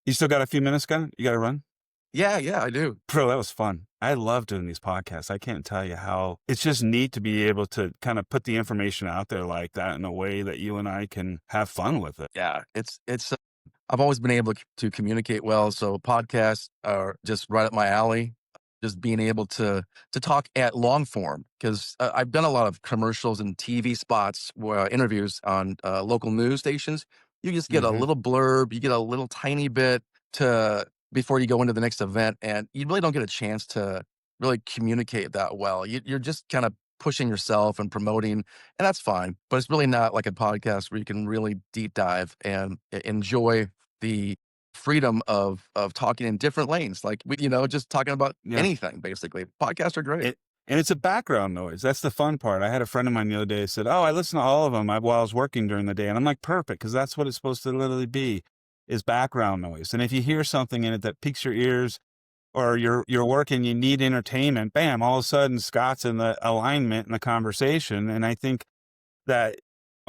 You still got a few minutes, Scott? You got to run? Yeah, yeah, I do. Bro, that was fun. I love doing these podcasts. I can't tell you how it's just neat to be able to kind of put the information out there like that in a way that you and I can have fun with it. Yeah, it's I've always been able to communicate well, so podcasts are just right up my alley. Just being able to talk at long form, 'cause, I've done a lot of commercials and TV spots where interviews on, local news stations. You just get a Hmm. little blurb, you get a little tiny bit to before you go into the next event, and you really don't get a chance to really communicate that well. You're just kinda pushing yourself and promoting, and that's fine, but it's really not like a podcast where you can really deep dive and enjoy the freedom of talking in different lanes, like, just talking about Yeah. anything, basically. Podcasts are great. It, and it's a background noise. That's the fun part. I had a friend of mine the other day said, "Oh, I listen to all of them while I was working during the day." And I'm like, perfect, because that's what it's supposed to literally be is background noise. And if you hear something in it that piques your ears or you're working, you need entertainment, bam, all of a sudden Scott's in the alignment in the conversation. And I think that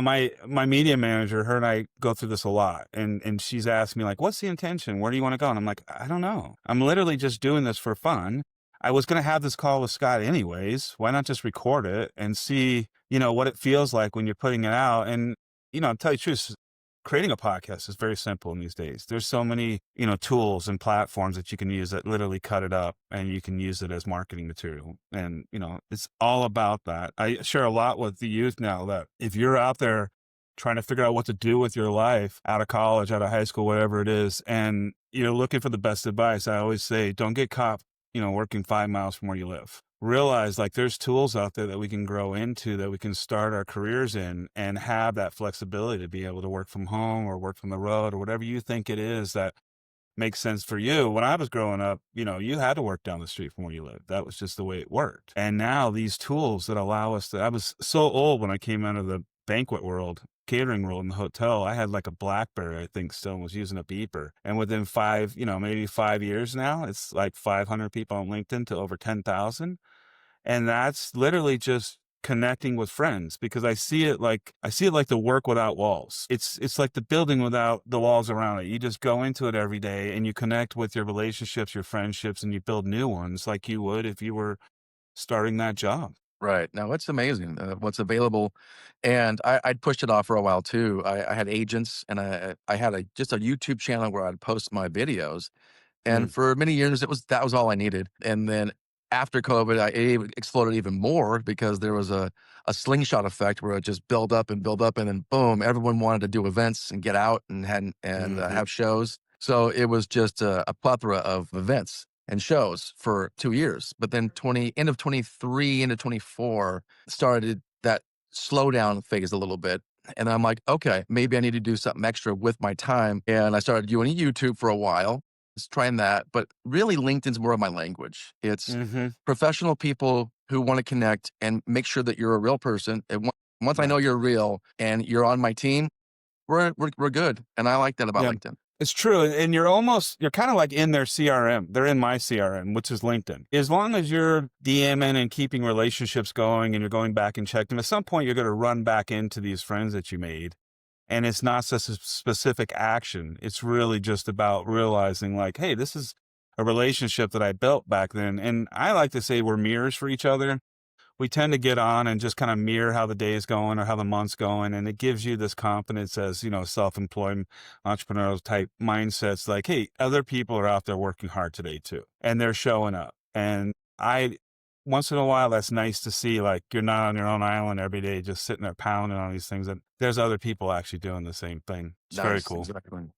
my media manager, her and I go through this a lot. And she's asked me like, what's the intention? Where do you want to go? And I'm like, I don't know. I'm literally just doing this for fun. I was going to have this call with Scott anyways. Why not just record it and see, what it feels like when you're putting it out? And, I'll tell you the truth, creating a podcast is very simple in these days. There's so many, tools and platforms that you can use that literally cut it up and you can use it as marketing material. And, it's all about that. I share a lot with the youth now that if you're out there trying to figure out what to do with your life out of college, out of high school, whatever it is, and you're looking for the best advice, I always say, don't get caught, working 5 miles from where you live. Realize like there's tools out there that we can grow into, that we can start our careers in and have that flexibility to be able to work from home or work from the road or whatever you think it is that makes sense for you. When I was growing up, you had to work down the street from where you lived. That was just the way it worked. And now these tools that allow us to, I was so old when I came out of the banquet world, catering world in the hotel. I had like a BlackBerry, I think, still, and was using a beeper. And within maybe 5 years now, it's like 500 people on LinkedIn to over 10,000. And that's literally just connecting with friends, because I see it like the work without walls. It's like the building without the walls around it. You just go into it every day and you connect with your relationships, your friendships, and you build new ones like you would if you were starting that job. Right. No, it's amazing, what's available, and I'd pushed it off for a while too. I had agents, and I had just a YouTube channel where I'd post my videos. And Mm, for many years, that was all I needed. And then after COVID, it exploded even more because there was a slingshot effect where it just built up, and then boom, everyone wanted to do events and get out and mhm. have shows. So it was just a plethora of events and shows for 2 years. But then end of 23 into 24 started that slowdown phase a little bit. And I'm like, okay, maybe I need to do something extra with my time. And I started doing YouTube for a while, just trying that. But really, LinkedIn's more of my language. It's Mhm. professional people who want to connect and make sure that you're a real person. And once I know Yeah. you're real and you're on my team, we're good. And I like that about Yeah. LinkedIn. It's true. And you're kind of like in their CRM. They're in my CRM, which is LinkedIn. As long as you're DMing and keeping relationships going and you're going back and checking, at some point you're going to run back into these friends that you made. And it's not such a specific action. It's really just about realizing like, hey, this is a relationship that I built back then. And I like to say we're mirrors for each other. We tend to get on and just kind of mirror how the day is going or how the month's going. And it gives you this confidence as, self-employed entrepreneurial type mindsets like, hey, other people are out there working hard today too. And they're showing up. And once in a while, that's nice to see, like you're not on your own island every day, just sitting there pounding on these things. And there's other people actually doing the same thing. It's very Nice. cool. Exactly.